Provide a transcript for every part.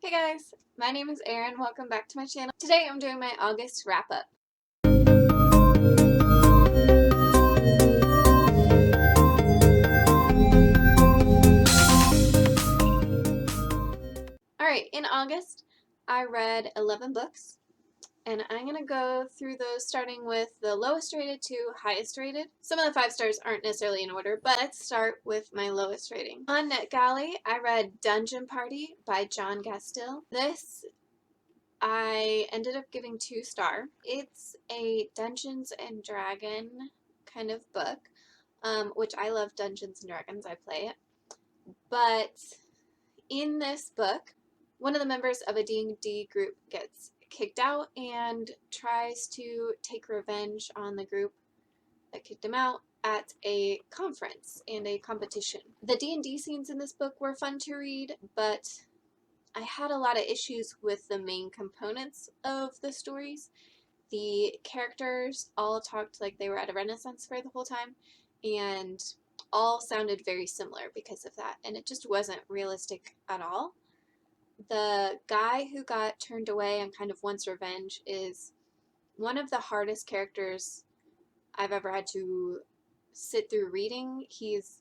Hey guys, my name is Erin. Welcome back to my channel. Today I'm doing my August wrap-up. Alright, in August I read 11 books, and I'm going to go through those starting with the lowest rated to highest rated. Some of the 5 stars aren't necessarily in order, but let's start with my lowest rating. On NetGalley, I read Dungeon Party by John Gastill. This I ended up giving 2 star. It's a Dungeons and Dragon kind of book, which I love Dungeons and Dragons. I play it. But in this book, one of the members of a D&D group gets kicked out and tries to take revenge on the group that kicked him out at a conference and a competition. The D&D scenes in this book were fun to read, but I had a lot of issues with the main components of the stories. The characters all talked like they were at a Renaissance fair the whole time, and all sounded very similar because of that, and it just wasn't realistic at all. The guy who got turned away and kind of wants revenge is one of the hardest characters I've ever had to sit through reading. He's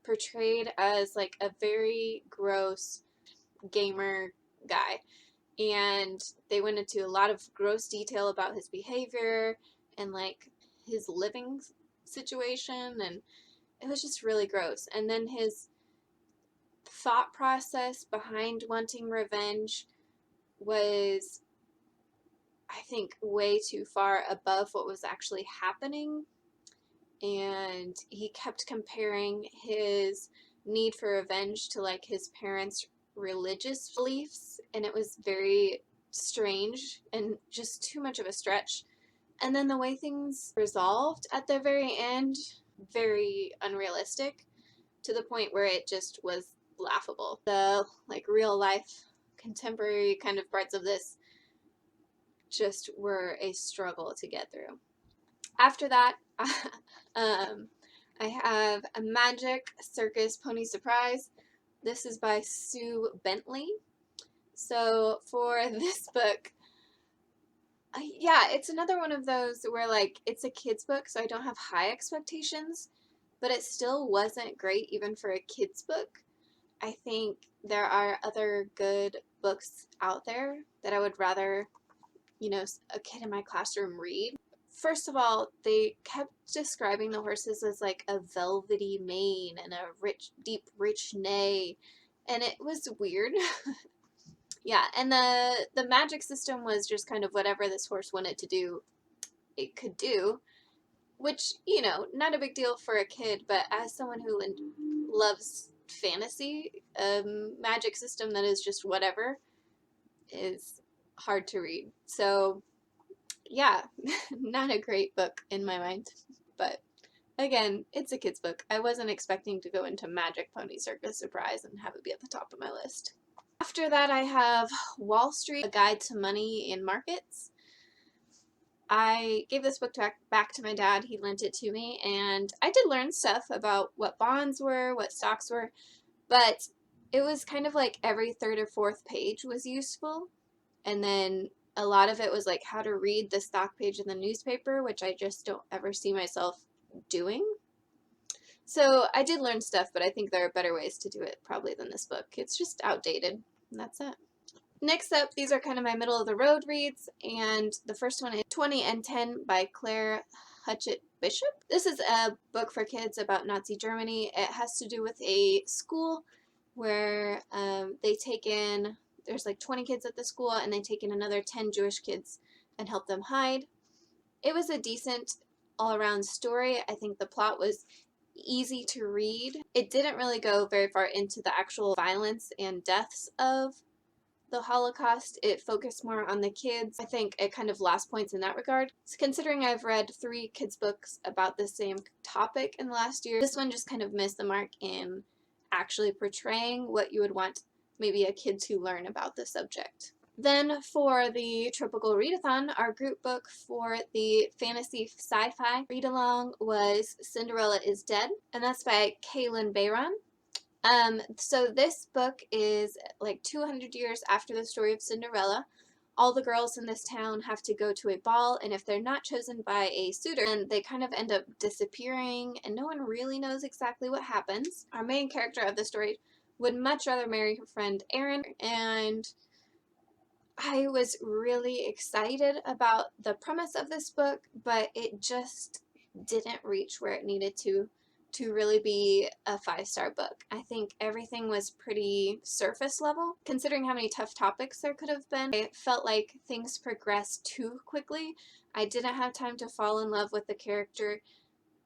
portrayed as like a very gross gamer guy, and they went into a lot of gross detail about his behavior and like his living situation, and it was just really gross. And then his thought process behind wanting revenge was, I think, way too far above what was actually happening, and he kept comparing his need for revenge to like his parents' religious beliefs, and it was very strange and just too much of a stretch. And then the way things resolved at the very end, very unrealistic, to the point where it just was laughable. The like real life contemporary kind of parts of this just were a struggle to get through. After that, I have a Magic Circus Pony Surprise. This is by Sue Bentley. So for this book, yeah, it's another one of those where like it's a kid's book, so I don't have high expectations, but it still wasn't great even for a kid's book. I think there are other good books out there that I would rather, a kid in my classroom read. First of all, they kept describing the horses as like a velvety mane and a rich, deep, rich neigh, and it was weird. Yeah, and the magic system was just kind of whatever this horse wanted to do, it could do, which, not a big deal for a kid, but as someone who loves fantasy, magic system that is just whatever is hard to read. So yeah, not a great book in my mind, but again, it's a kid's book. I wasn't expecting to go into Magic Pony Circus Surprise and have it be at the top of my list. After that, I have Wall Street, A Guide to Money in Markets. I gave this book back to my dad. He lent it to me, and I did learn stuff about what bonds were, what stocks were, but it was kind of like every third or fourth page was useful, and then a lot of it was like how to read the stock page in the newspaper, which I just don't ever see myself doing. So I did learn stuff, but I think there are better ways to do it probably than this book. It's just outdated, and that's it. Next up, these are kind of my middle of the road reads, and the first one is 20 and 10 by Claire Hutchett Bishop. This is a book for kids about Nazi Germany. It has to do with a school where they take in, there's like 20 kids at the school, and they take in another 10 Jewish kids and help them hide. It was a decent all-around story. I think the plot was easy to read. It didn't really go very far into the actual violence and deaths of the Holocaust. It focused more on the kids. I think it kind of lost points in that regard. So considering I've read 3 kids' books about the same topic in the last year, this one just kind of missed the mark in actually portraying what you would want maybe a kid to learn about the subject. Then for the Tropical Readathon, our group book for the fantasy sci-fi read-along was Cinderella is Dead, and that's by Kaylin Bayron. So this book is like 200 years after the story of Cinderella. All the girls in this town have to go to a ball, and if they're not chosen by a suitor, then they kind of end up disappearing, and no one really knows exactly what happens. Our main character of the story would much rather marry her friend Erin, and I was really excited about the premise of this book, but it just didn't reach where it needed to really be a 5-star book. I think everything was pretty surface level. Considering how many tough topics there could have been, I felt like things progressed too quickly. I didn't have time to fall in love with the character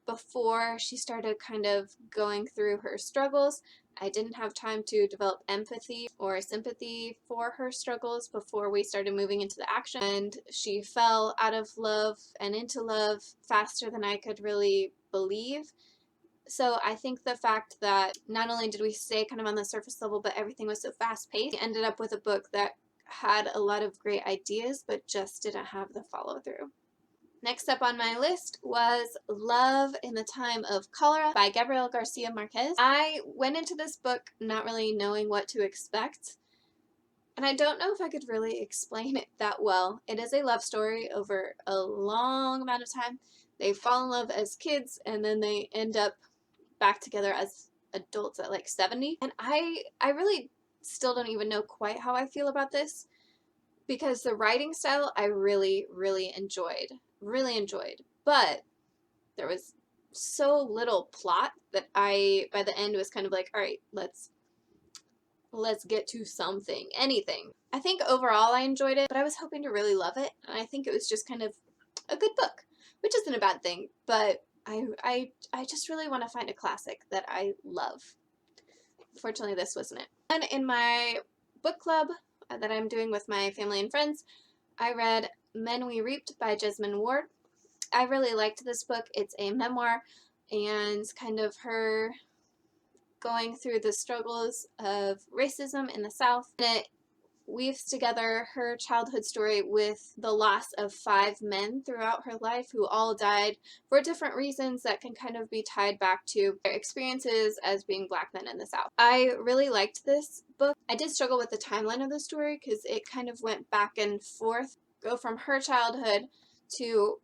before she started kind of going through her struggles. I didn't have time to develop empathy or sympathy for her struggles before we started moving into the action. And she fell out of love and into love faster than I could really believe. So I think the fact that not only did we stay kind of on the surface level, but everything was so fast paced, we ended up with a book that had a lot of great ideas, but just didn't have the follow through. Next up on my list was Love in the Time of Cholera by Gabriel Garcia Marquez. I went into this book not really knowing what to expect, and I don't know if I could really explain it that well. It is a love story over a long amount of time. They fall in love as kids, and then they end up back together as adults at like 70. And I really still don't even know quite how I feel about this, because the writing style I really, really enjoyed. Really enjoyed. But there was so little plot that I, by the end, was kind of like, all right, let's get to something, anything. I think overall I enjoyed it, but I was hoping to really love it, and I think it was just kind of a good book, which isn't a bad thing, but I just really want to find a classic that I love. Fortunately, this wasn't it. And in my book club that I'm doing with my family and friends, I read Men We Reaped by Jesmyn Ward. I really liked this book. It's a memoir and kind of her going through the struggles of racism in the South. And it weaves together her childhood story with the loss of 5 men throughout her life who all died for different reasons that can kind of be tied back to their experiences as being Black men in the South. I really liked this book. I did struggle with the timeline of the story because it kind of went back and forth, go from her childhood to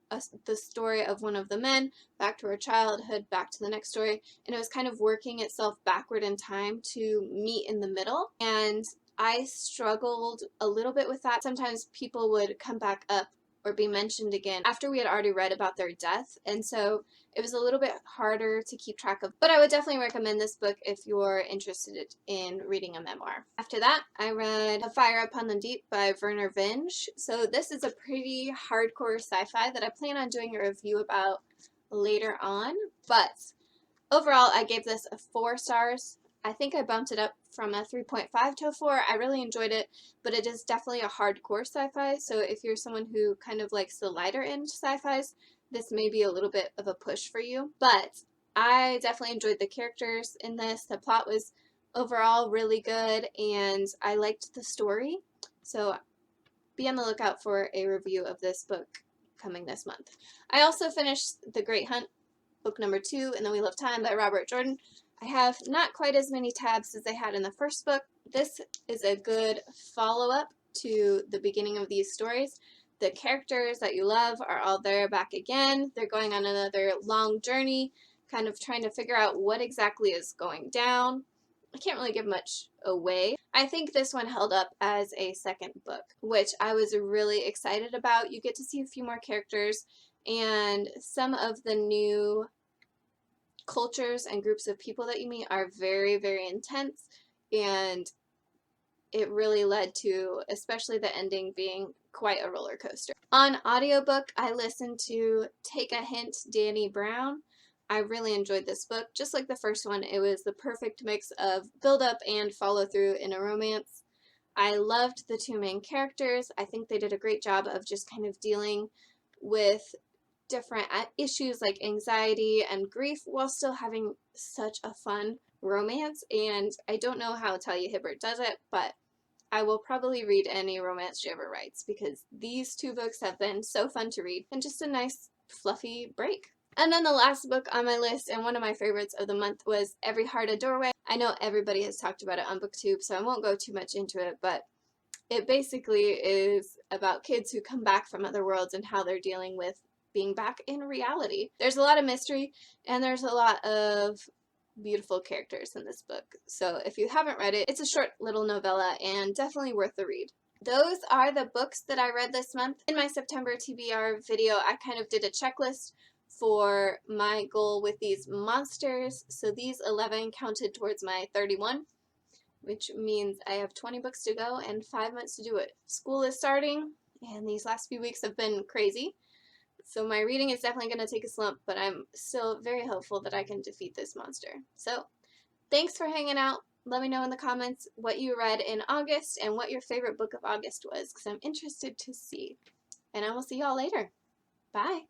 the story of one of the men, back to her childhood, back to the next story, and it was kind of working itself backward in time to meet in the middle. And I struggled a little bit with that. Sometimes people would come back up or be mentioned again after we had already read about their death, and so it was a little bit harder to keep track of. But I would definitely recommend this book if you're interested in reading a memoir. After that, I read A Fire Upon the Deep by Werner Vinge. So this is a pretty hardcore sci-fi that I plan on doing a review about later on, but overall I gave this a 4 stars. I think I bumped it up from a 3.5 to a 4. I really enjoyed it, but it is definitely a hardcore sci-fi, so if you're someone who kind of likes the lighter end sci-fis, this may be a little bit of a push for you. But I definitely enjoyed the characters in this. The plot was overall really good, and I liked the story, so be on the lookout for a review of this book coming this month. I also finished The Great Hunt, book number 2 in the Wheel of Time by Robert Jordan. I have not quite as many tabs as I had in the first book. This is a good follow-up to the beginning of these stories. The characters that you love are all there back again. They're going on another long journey, kind of trying to figure out what exactly is going down. I can't really give much away. I think this one held up as a second book, which I was really excited about. You get to see a few more characters, and some of the new cultures and groups of people that you meet are very, very intense, and it really led to, especially the ending, being quite a roller coaster. On audiobook, I listened to Take a Hint, Danny Brown. I really enjoyed this book. Just like the first one, it was the perfect mix of build-up and follow-through in a romance. I loved the 2 main characters. I think they did a great job of just kind of dealing with different issues like anxiety and grief while still having such a fun romance. And I don't know how Talia Hibbert does it, but I will probably read any romance she ever writes, because these 2 books have been so fun to read and just a nice fluffy break And then the last book on my list, and one of my favorites of the month, was Every Heart a Doorway. I know everybody has talked about it on BookTube, so I won't go too much into it, but it basically is about kids who come back from other worlds and how they're dealing with being back in reality. There's a lot of mystery, and there's a lot of beautiful characters in this book. So if you haven't read it, it's a short little novella and definitely worth the read. Those are the books that I read this month. In my September TBR video, I kind of did a checklist for my goal with these monsters. So these 11 counted towards my 31, which means I have 20 books to go and 5 months to do it. School is starting, and these last few weeks have been crazy. So my reading is definitely going to take a slump, but I'm still very hopeful that I can defeat this monster. So thanks for hanging out. Let me know in the comments what you read in August and what your favorite book of August was, because I'm interested to see. And I will see y'all later. Bye.